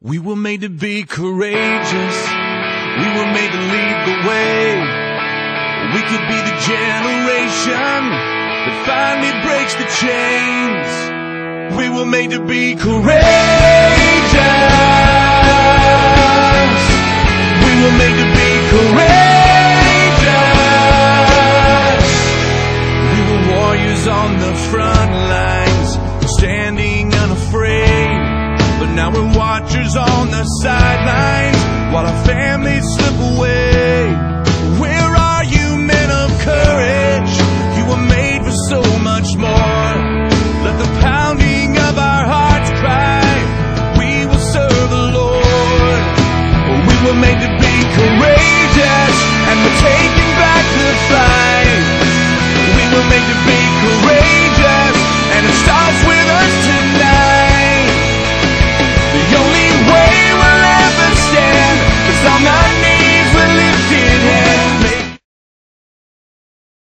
We were made to be courageous. We were made to lead the way. We could be the generation that finally breaks the chains. We were made to be courageous. We were made to be courageous. We were warriors on the front lines, standing unafraid. But now we're watchers on the sidelines while our families slip away. Where are you, men of courage? You were made for so much more.